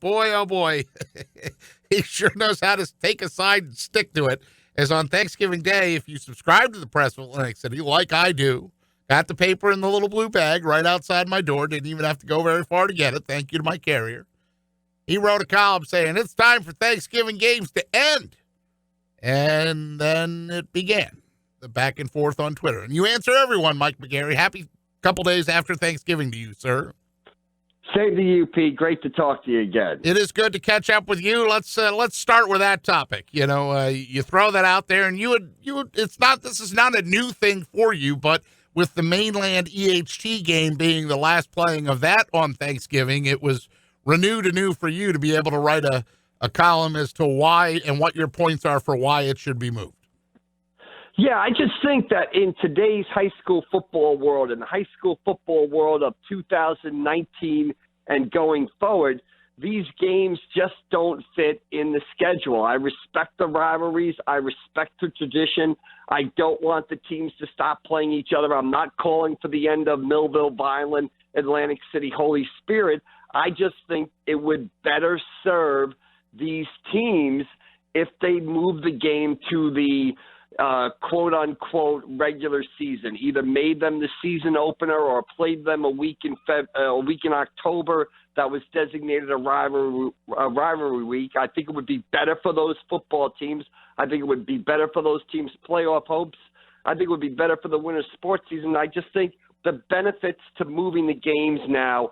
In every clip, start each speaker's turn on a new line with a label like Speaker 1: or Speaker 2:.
Speaker 1: boy, oh boy, he sure knows how to take a side and stick to it. As on Thanksgiving Day, if you subscribe to the Press Atlantic City, like I do, got the paper in the little blue bag right outside my door, didn't even have to go very far to get it, thank you to my carrier. He wrote a column saying, it's time for Thanksgiving games to end. And then it began, the back and forth on Twitter. And you answer everyone, Mike McGarry. Happy couple days after Thanksgiving to you, sir.
Speaker 2: Same to you, Pete. Great to talk to you again.
Speaker 1: It is good to catch up with you. Let's start with that topic. You know, you throw that out there, and this is not a new thing for you, but with the mainland EHT game being the last playing of that on Thanksgiving, it was renewed anew for you to be able to write a column as to why and what your points are for why it should be moved.
Speaker 2: Yeah, I just think that in today's high school football world, in the high school football world of 2019 and going forward, these games just don't fit in the schedule. I respect the rivalries. I respect the tradition. I don't want the teams to stop playing each other. I'm not calling for the end of Millville, Vineland, Atlantic City, Holy Spirit. I just think it would better serve these teams if they move the game to the quote-unquote regular season, either made them the season opener or played them a week in October that was designated a rivalry week. I think it would be better for those football teams. I think it would be better for those teams' playoff hopes. I think it would be better for the winter sports season. I just think the benefits to moving the games now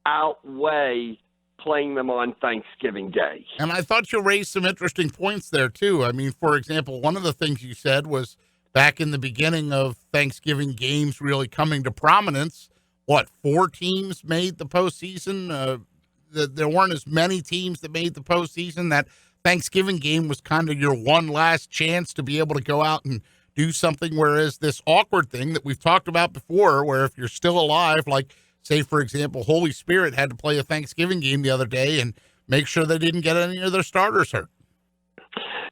Speaker 2: outweigh playing them on Thanksgiving Day.
Speaker 1: And I thought you raised some interesting points there, too. I mean, for example, one of the things you said was back in the beginning of Thanksgiving games really coming to prominence, 4 teams made the postseason? There weren't as many teams that made the postseason. That Thanksgiving game was kind of your one last chance to be able to go out and do something, whereas this awkward thing that we've talked about before, where if you're still alive, like, say, for example, Holy Spirit had to play a Thanksgiving game the other day and make sure they didn't get any of their starters hurt.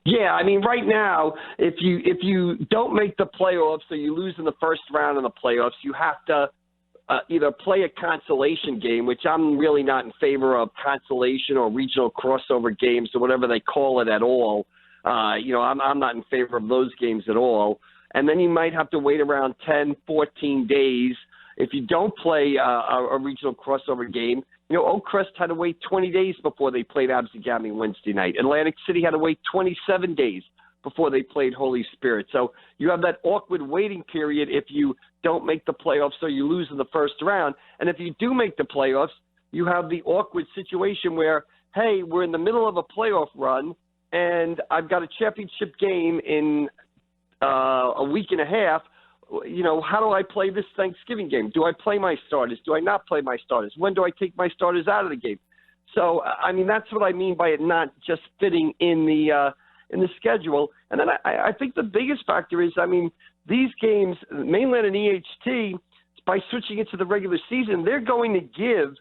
Speaker 2: Yeah, I mean, right now, if you don't make the playoffs or you lose in the first round of the playoffs, you have to either play a consolation game, which I'm really not in favor of consolation or regional crossover games or whatever they call it at all. I'm not in favor of those games at all. And then you might have to wait around 10, 14 days. If you don't play a regional crossover game, Oak Crest had to wait 20 days before they played Absegami Wednesday night. Atlantic City had to wait 27 days before they played Holy Spirit. So you have that awkward waiting period if you don't make the playoffs or you lose in the first round. And if you do make the playoffs, you have the awkward situation where, hey, we're in the middle of a playoff run, and I've got a championship game in a week and a half. How do I play this Thanksgiving game? Do I play my starters? Do I not play my starters? When do I take my starters out of the game? So, I mean, that's what I mean by it not just fitting in the schedule. And then I think the biggest factor is, I mean, these games, mainland and EHT, by switching it to the regular season, they're going to give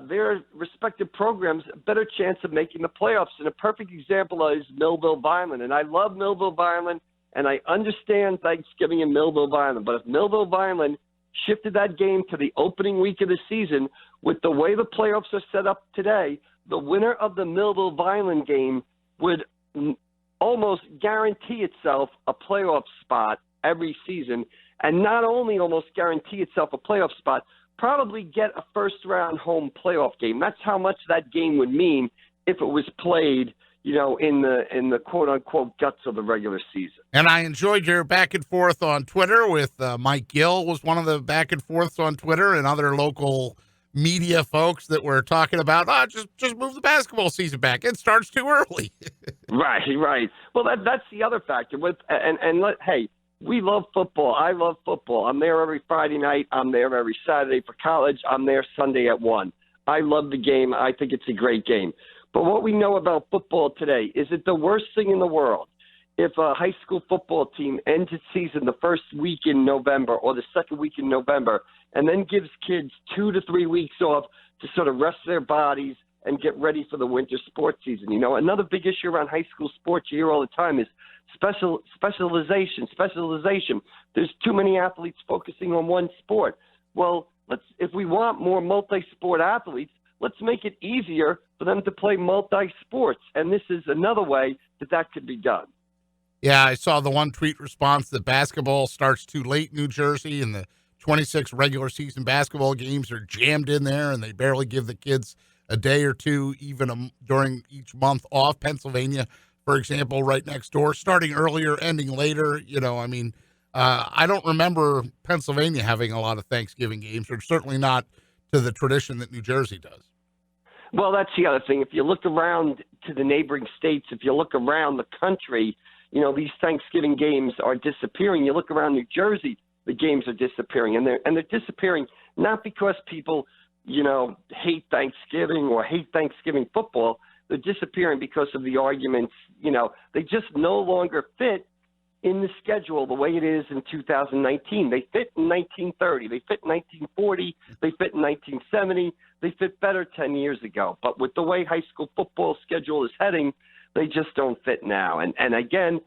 Speaker 2: their respective programs a better chance of making the playoffs. And a perfect example is Millville Vineland. And I love Millville Vineland. And I understand Thanksgiving in Millville Vineland, but if Millville Vineland shifted that game to the opening week of the season, with the way the playoffs are set up today, the winner of the Millville Vineland game would almost guarantee itself a playoff spot every season, and not only almost guarantee itself a playoff spot, probably get a first-round home playoff game. That's how much that game would mean if it was played in the quote-unquote guts of the regular season.
Speaker 1: And I enjoyed your back and forth on Twitter with Mike Gill was one of the back and forths on Twitter, and other local media folks that were talking about, just move the basketball season back. It starts too early.
Speaker 2: Right. Well, that's the other factor. Hey, we love football. I love football. I'm there every Friday night. I'm there every Saturday for college. I'm there Sunday at 1. I love the game. I think it's a great game. But what we know about football today, is it the worst thing in the world if a high school football team ends its season the first week in November or the second week in November and then gives kids 2 to 3 weeks off to sort of rest their bodies and get ready for the winter sports season? Another big issue around high school sports you hear all the time is specialization. There's too many athletes focusing on one sport. Well, if we want more multi-sport athletes, let's make it easier for them to play multi-sports. And this is another way that could be done.
Speaker 1: Yeah, I saw the one tweet response that basketball starts too late in New Jersey, and the 26 regular season basketball games are jammed in there, and they barely give the kids a day or two, even during each month off. Pennsylvania, for example, right next door, starting earlier, ending later. I don't remember Pennsylvania having a lot of Thanksgiving games, or certainly not to the tradition that New Jersey does.
Speaker 2: Well, that's the other thing. If you look around to the neighboring states, if you look around the country, these Thanksgiving games are disappearing. You look around New Jersey, the games are disappearing, and they're disappearing not because people, hate Thanksgiving or hate Thanksgiving football. They're disappearing because of the arguments. They just no longer fit in the schedule the way it is in 2019. They fit in 1930. They fit in 1940. They fit in 1970. They fit better 10 years ago. But with the way high school football schedule is heading, they just don't fit now. And again,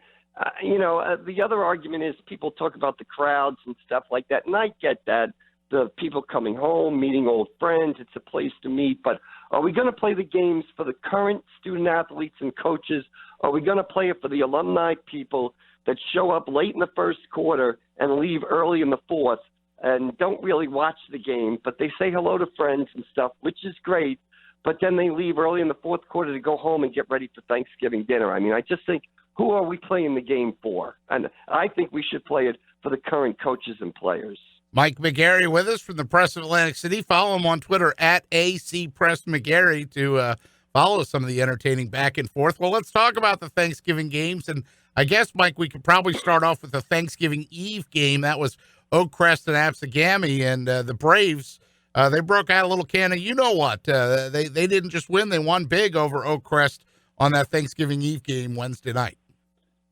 Speaker 2: the other argument is people talk about the crowds and stuff like that, and I get that. The people coming home, meeting old friends, it's a place to meet. But are we going to play the games for the current student athletes and coaches? Are we going to play it for the alumni people that show up late in the first quarter and leave early in the fourth and don't really watch the game, but they say hello to friends and stuff, which is great, but then they leave early in the fourth quarter to go home and get ready for Thanksgiving dinner? I mean, I just think, who are we playing the game for? And I think we should play it for the current coaches and players.
Speaker 1: Mike McGarry with us from the Press of Atlantic City. Follow him on Twitter at ACPressMcGarry to follow some of the entertaining back and forth. Well, let's talk about the Thanksgiving games. And I guess, Mike, we could probably start off with the Thanksgiving Eve game. That was Oakcrest and Absegami, and the Braves, they broke out a little can of you-know-what. They didn't just win. They won big over Oakcrest on that Thanksgiving Eve game Wednesday night.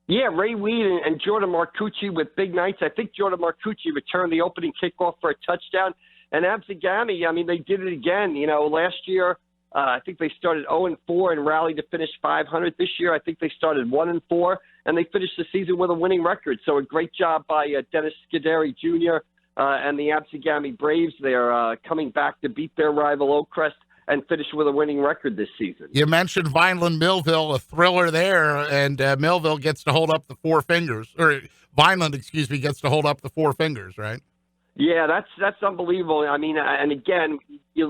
Speaker 2: Yeah, Ray Weed and Jordan Marcucci with big nights. I think Jordan Marcucci returned the opening kickoff for a touchdown. And Absegami, I mean, they did it again. Last year, I think they started 0-4 and rallied to finish 500. This year, I think they started 1-4, and they finished the season with a winning record. So a great job by Dennis Scuderi Jr. And the Absegami Braves. They're coming back to beat their rival Oakcrest and finish with a winning record this season.
Speaker 1: You mentioned Vineland-Millville, a thriller there, and Millville gets to hold up the four fingers, or Vineland, gets to hold up the four fingers, right?
Speaker 2: Yeah, that's unbelievable. I mean, and again,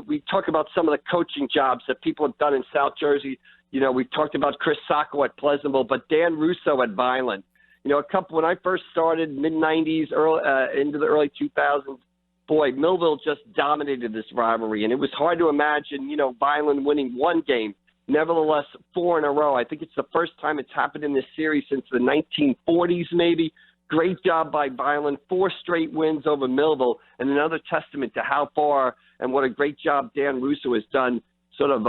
Speaker 2: we talk about some of the coaching jobs that people have done in South Jersey. We've talked about Chris Sacco at Pleasantville, but Dan Russo at Vineland. When I first started, mid-'90s, into the early 2000s, boy, Millville just dominated this rivalry, and it was hard to imagine, Vineland winning one game. Nevertheless, 4 in a row. I think it's the first time it's happened in this series since the 1940s, maybe. Great job by Vineland. 4 straight wins over Millville, and another testament to how far and what a great job Dan Russo has done sort of,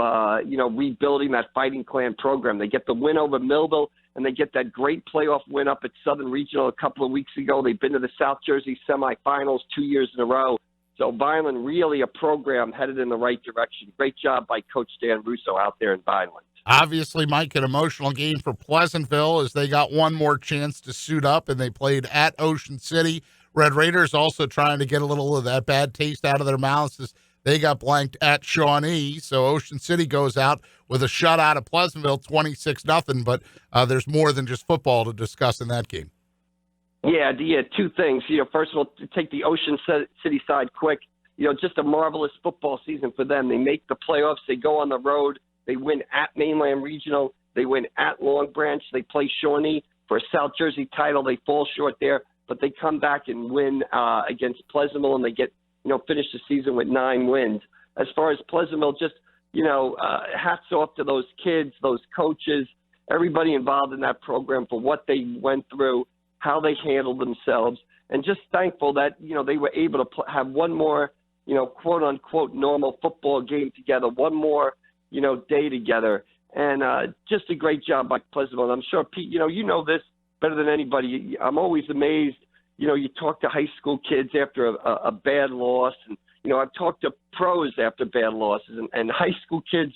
Speaker 2: rebuilding that Fighting Clan program. They get the win over Millville, and they get that great playoff win up at Southern Regional a couple of weeks ago. They've been to the South Jersey semifinals 2 years in a row. So Vineland, really a program headed in the right direction. Great job by Coach Dan Russo out there in Vineland.
Speaker 1: Obviously, Mike, an emotional game for Pleasantville as they got one more chance to suit up, and they played at Ocean City. Red Raiders also trying to get a little of that bad taste out of their mouths as they got blanked at Shawnee. So Ocean City goes out with a shutout of Pleasantville, 26-0. But there's more than just football to discuss in that game.
Speaker 2: Yeah, two things. First of all, to take the Ocean City side quick, just a marvelous football season for them. They make the playoffs. They go on the road. They win at Mainland Regional. They win at Long Branch. They play Shawnee for a South Jersey title. They fall short there, but they come back and win against Pleasantville, and they get, finish the season with 9 wins. As far as Pleasantville, just, hats off to those kids, those coaches, everybody involved in that program for what they went through, how they handled themselves, and just thankful that, they were able to have one more, quote unquote, normal football game together, one more, day together. And just a great job by Pleasantville. And I'm sure, Pete, you know this better than anybody. I'm always amazed, you talk to high school kids after a bad loss. And, I've talked to pros after bad losses. And high school kids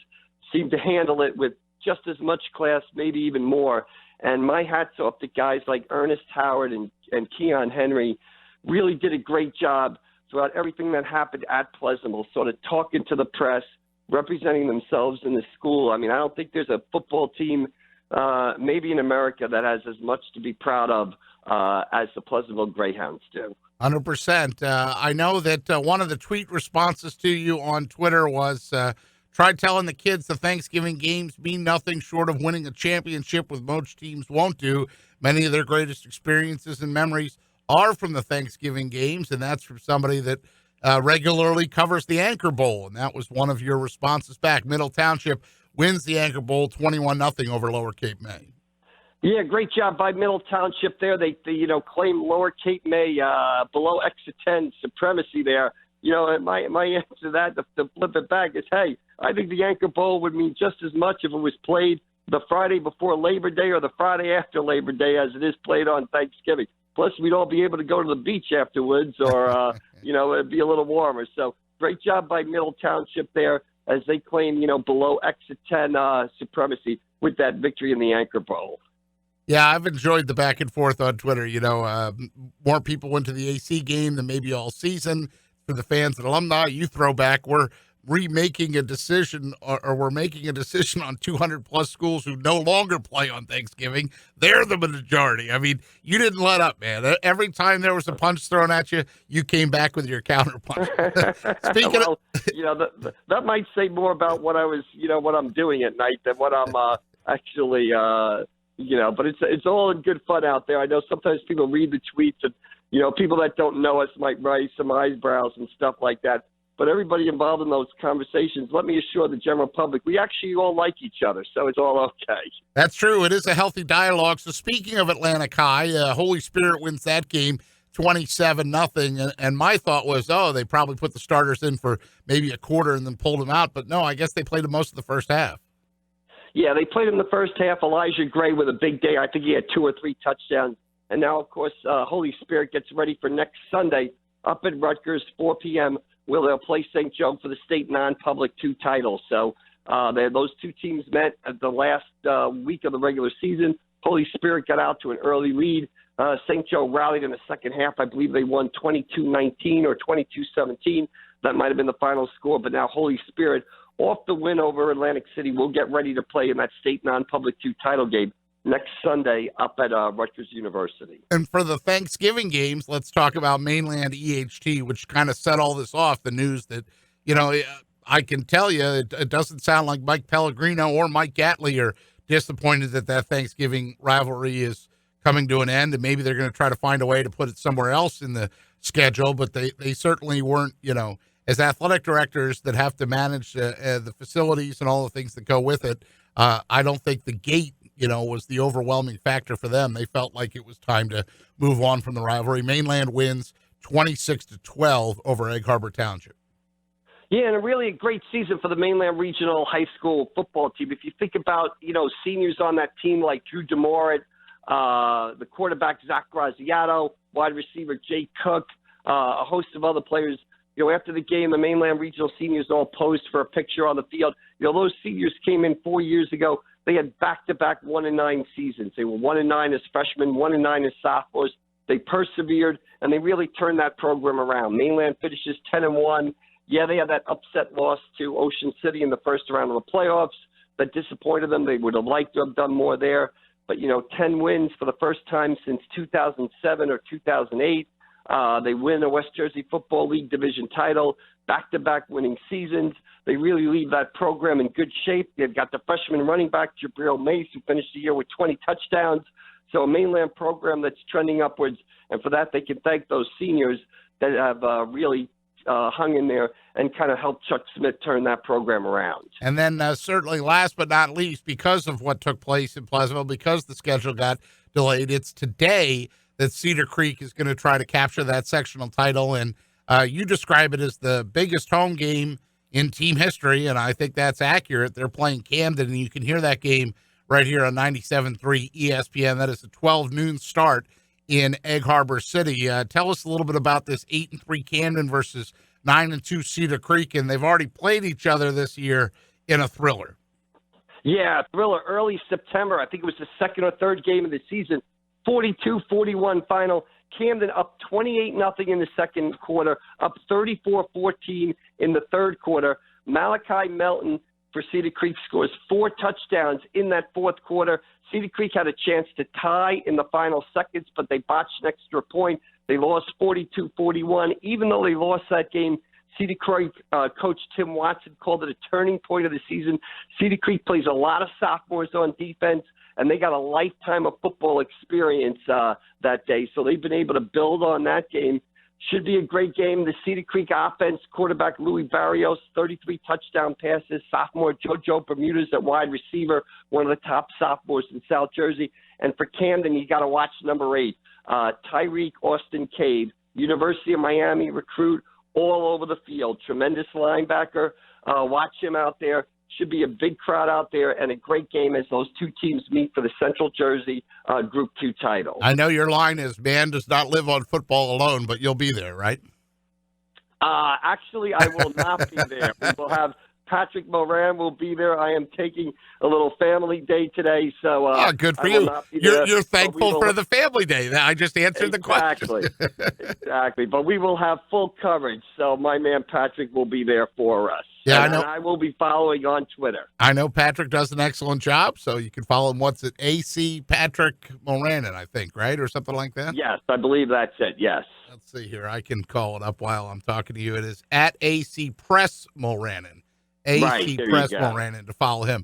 Speaker 2: seem to handle it with just as much class, maybe even more. And my hat's off to guys like Ernest Howard and Keon Henry. Really did a great job throughout everything that happened at Pleasantville, sort of talking to the press, representing themselves in the school. I mean, I don't think there's a football team maybe in America that has as much to be proud of as the Pleasantville Greyhounds do.
Speaker 1: 100%. I know that one of the tweet responses to you on Twitter was, try telling the kids the Thanksgiving games mean nothing short of winning a championship, with most teams won't do. Many of their greatest experiences and memories are from the Thanksgiving games, and that's from somebody that regularly covers the Anchor Bowl, and that was one of your responses back. Middle Township wins the Anchor Bowl 21-0 over Lower Cape May.
Speaker 2: Yeah, great job by Middle Township there. They claim Lower Cape May below extra 10 supremacy there. And my answer to that, to flip it back, is, hey, I think the Anchor Bowl would mean just as much if it was played the Friday before Labor Day or the Friday after Labor Day as it is played on Thanksgiving. Plus, we'd all be able to go to the beach afterwards, or, it'd be a little warmer. So great job by Middle Township there as they claim, below extra 10 supremacy with that victory in the Anchor Bowl.
Speaker 1: Yeah, I've enjoyed the back and forth on Twitter. More people went to the AC game than maybe all season. For the fans and alumni, you throw back, we're remaking a decision, or we're making a decision on 200-plus schools who no longer play on Thanksgiving. They're the majority. I mean, you didn't let up, man. Every time there was a punch thrown at you, you came back with your counter punch.
Speaker 2: That might say more about what I was, what I'm doing at night than what I'm actually but it's all in good fun out there. I know sometimes people read the tweets and, people that don't know us might raise some eyebrows and stuff like that. But everybody involved in those conversations, let me assure the general public, we actually all like each other, so it's all okay.
Speaker 1: That's true. It is a healthy dialogue. So speaking of Atlantic High, Holy Spirit wins that game 27-0. And my thought was, they probably put the starters in for maybe a quarter and then pulled them out. But no, I guess they played most of the first half.
Speaker 2: Yeah, they played in the first half. Elijah Gray with a big day. I think he had 2 or 3 touchdowns. And now, of course, Holy Spirit gets ready for next Sunday up at Rutgers, 4 p.m., where they'll play St. Joe for the state non-public 2 title. So those 2 teams met at the last week of the regular season. Holy Spirit got out to an early lead. St. Joe rallied in the second half. I believe they won 22-19 or 22-17. That might have been the final score. But now Holy Spirit, off the win over Atlantic City, will get ready to play in that state non-public 2 title game next Sunday up at Rutgers University.
Speaker 1: And for the Thanksgiving games, let's talk about Mainland EHT, which kind of set all this off, the news that, I can tell you, it doesn't sound like Mike Pellegrino or Mike Gatley are disappointed that Thanksgiving rivalry is coming to an end, and maybe they're going to try to find a way to put it somewhere else in the schedule, but they certainly weren't, as athletic directors that have to manage the facilities and all the things that go with it. I don't think the gate, was the overwhelming factor for them. They felt like it was time to move on from the rivalry. Mainland wins 26-12 over Egg Harbor Township.
Speaker 2: Yeah, and a really great season for the Mainland Regional High School football team. If you think about, seniors on that team like Drew DeMorit, the quarterback Zach Graziato, wide receiver Jay Cook, a host of other players. After the game, the Mainland Regional seniors all posed for a picture on the field. Those seniors came in 4 years ago. They had back-to-back 1-9 seasons. They were 1-9 as freshmen, 1-9 as sophomores. They persevered, and they really turned that program around. Mainland finishes 10-1. Yeah, they had that upset loss to Ocean City in the first round of the playoffs that disappointed them. They would have liked to have done more there. But, 10 wins for the first time since 2007 or 2008. They win a West Jersey Football League division title, back-to-back winning seasons. They really leave that program in good shape. They've got the freshman running back, Jabril Mace, who finished the year with 20 touchdowns. So a Mainland program that's trending upwards. And for that, they can thank those seniors that have really hung in there and kind of helped Chuck Smith turn that program around.
Speaker 1: And then certainly last but not least, because of what took place in Pleasantville, because the schedule got delayed, it's today that Cedar Creek is going to try to capture that sectional title. And you describe it as the biggest home game in team history, and I think that's accurate. They're playing Camden, and you can hear that game right here on 97.3 ESPN. That is a 12 noon start in Egg Harbor City. Tell us a little bit about this 8-3 Camden versus 9-2 Cedar Creek, and they've already played each other this year in a thriller.
Speaker 2: Yeah, thriller, early September. I think it was the second or third game of the season. 42-41 final. Camden up 28-0 in the second quarter, up 34-14 in the third quarter. Malachi Melton for Cedar Creek scores 4 touchdowns in that fourth quarter. Cedar Creek had a chance to tie in the final seconds, but they botched an extra point. They lost 42-41. Even though they lost that game, Cedar Creek coach Tim Watson called it a turning point of the season. Cedar Creek plays a lot of sophomores on defense, and they got a lifetime of football experience that day. So they've been able to build on that game. Should be a great game. The Cedar Creek offense, quarterback Louis Barrios, 33 touchdown passes. Sophomore JoJo Bermudez at wide receiver, one of the top sophomores in South Jersey. And for Camden, you got to watch number 8, Tyreek Austin Cade, University of Miami recruit, all over the field. Tremendous linebacker. Watch him out there. Should be a big crowd out there and a great game as those two teams meet for the Central Jersey Group 2 title.
Speaker 1: I know your line is, man does not live on football alone, but you'll be there, right?
Speaker 2: Actually, I will not be there. We will have Patrick Moran will be there. I am taking a little family day today, so
Speaker 1: good for you. You're thankful for the family day. I just answered the question.
Speaker 2: Exactly. But we will have full coverage, so my man Patrick will be there for us.
Speaker 1: Yeah, I know.
Speaker 2: And I will be following on Twitter.
Speaker 1: I know Patrick does an excellent job, so you can follow him. What's it? AC Patrick Moranin, I think, right? Or something like that?
Speaker 2: Yes, I believe that's it, yes.
Speaker 1: Let's see here. I can call it up while I'm talking to you. It is at AC Press Moranin. AC Press Moranin to follow him.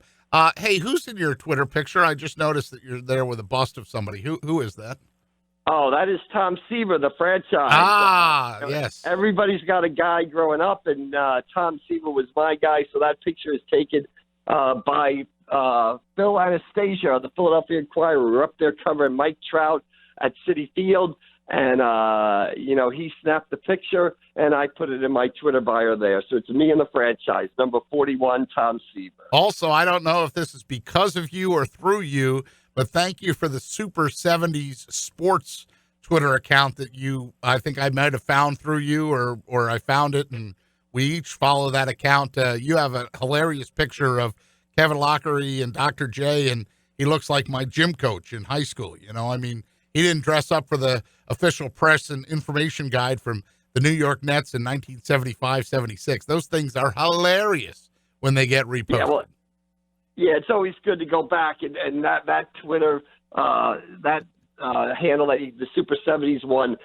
Speaker 1: Hey, who's in your Twitter picture? I just noticed that you're there with a bust of somebody. Who is that?
Speaker 2: Oh, that is Tom Seaver, the franchise.
Speaker 1: Yes.
Speaker 2: Everybody's got a guy growing up, and Tom Seaver was my guy, so that picture is taken by Phil Anastasia of the Philadelphia Inquirer. We were up there covering Mike Trout at Citi Field, and, he snapped the picture, and I put it in my Twitter bio there. So it's me and the franchise, number 41, Tom Seaver.
Speaker 1: Also, I don't know if this is because of you or through you, but thank you for the Super 70s Sports Twitter account that I think I might have found through you or I found it, and we each follow that account. You have a hilarious picture of Kevin Lockery and Dr. J, and he looks like my gym coach in high school. He didn't dress up for the official press and information guide from the New York Nets in 1975-76. Those things are hilarious when they get reposted.
Speaker 2: Yeah, it's always good to go back and that Twitter handle that the Super 70s one.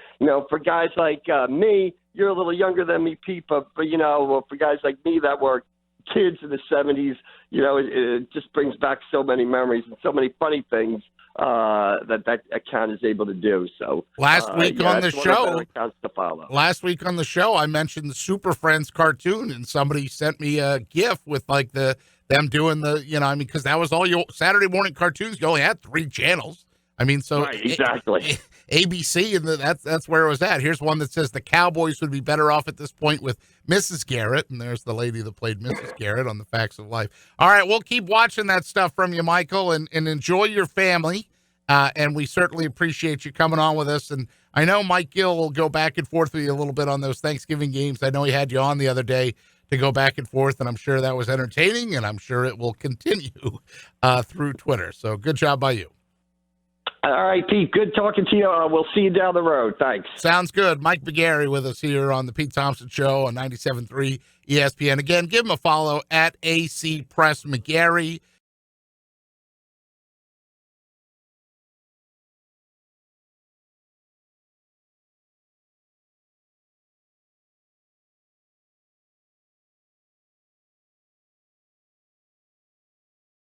Speaker 2: For guys like me, you're a little younger than me, Pete, but for guys like me that were kids in the 70s, it just brings back so many memories and so many funny things that account is able to do. So
Speaker 1: last week on the show, I mentioned the Super Friends cartoon, and somebody sent me a GIF with like them doing because that was all your Saturday morning cartoons. You only had 3 channels.
Speaker 2: Right, exactly.
Speaker 1: ABC, and that's where it was at. Here's one that says the Cowboys would be better off at this point with Mrs. Garrett, and there's the lady that played Mrs. Garrett on The Facts of Life. All right, we'll keep watching that stuff from you, Michael, and enjoy your family, and we certainly appreciate you coming on with us. And I know Mike Gill will go back and forth with you a little bit on those Thanksgiving games. I know he had you on the other day to go back and forth, and I'm sure that was entertaining, and I'm sure it will continue through Twitter. So good job by you.
Speaker 2: All right, Pete, good talking to you. We'll see you down the road. Thanks.
Speaker 1: Sounds good. Mike McGarry with us here on the Pete Thompson Show on 97.3 ESPN. Again, give him a follow at AC Press McGarry.